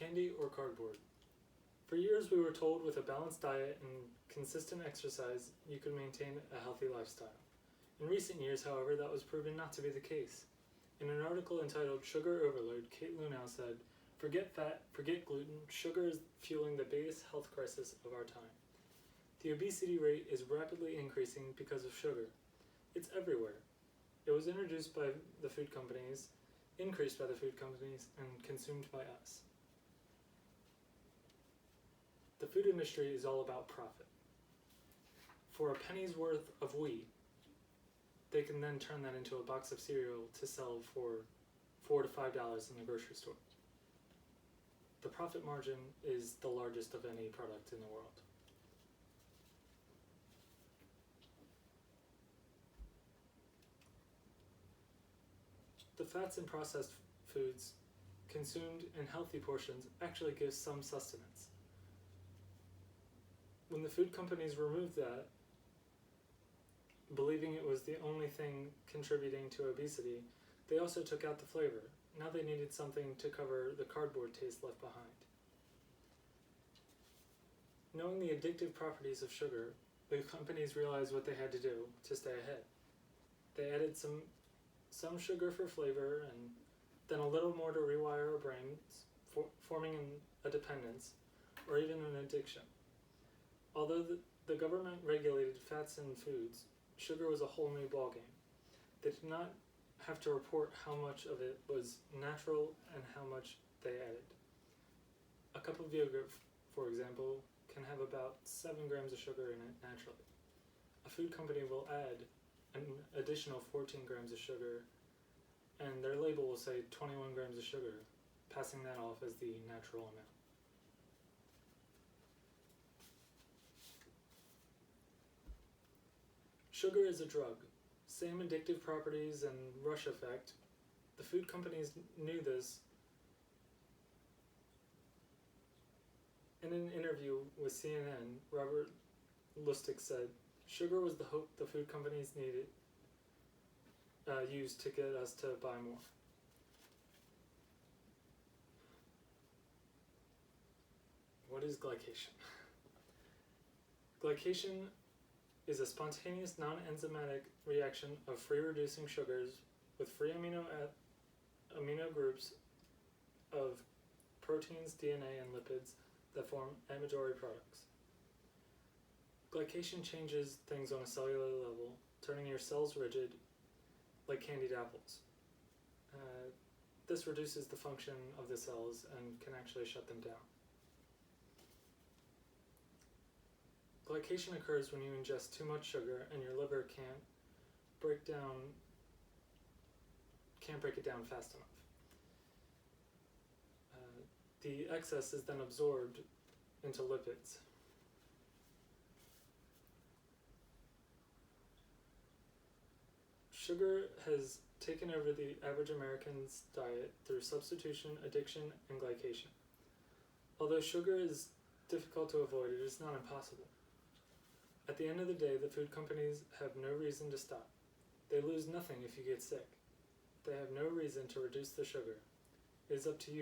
Candy or cardboard? For years we were told with a balanced diet and consistent exercise you could maintain a healthy lifestyle. In recent years, however, that was proven not to be the case. In an article entitled Sugar Overload, Kate Lunau said, "Forget fat, forget gluten, sugar is fueling the biggest health crisis of our time." The obesity rate is rapidly increasing because of sugar. It's everywhere. It was introduced by the food companies, increased by the food companies, and consumed by us. The food industry is all about profit. For a penny's worth of wheat, they can then turn that into a box of cereal to sell for $4 to $5 in the grocery store. The profit margin is the largest of any product in the world. The fats in processed foods consumed in healthy portions actually give some sustenance. When the food companies removed that, believing it was the only thing contributing to obesity, they also took out the flavor. Now they needed something to cover the cardboard taste left behind. Knowing the addictive properties of sugar, the companies realized what they had to do to stay ahead. They added some sugar for flavor and then a little more to rewire our brains, forming a dependence or even an addiction. Although the government regulated fats in foods, sugar was a whole new ballgame. They did not have to report how much of it was natural and how much they added. A cup of yogurt, for example, can have about 7 grams of sugar in it naturally. A food company will add an additional 14 grams of sugar, and their label will say 21 grams of sugar, passing that off as the natural amount. Sugar is a drug. Same addictive properties and rush effect. The food companies knew this. In an interview with CNN, Robert Lustig said, "Sugar was the hope the food companies used to get us to buy more." What is glycation? Glycation is a spontaneous non-enzymatic reaction of free reducing sugars with free amino groups of proteins, DNA, and lipids that form amidori products. Glycation changes things on a cellular level, turning your cells rigid like candied apples. This reduces the function of the cells and can actually shut them down. Glycation occurs when you ingest too much sugar and your liver can't break it down fast enough. The excess is then absorbed into lipids. Sugar has taken over the average American's diet through substitution, addiction, and glycation. Although sugar is difficult to avoid, it is not impossible. At the end of the day, the food companies have no reason to stop. They lose nothing if you get sick. They have no reason to reduce the sugar. It is up to you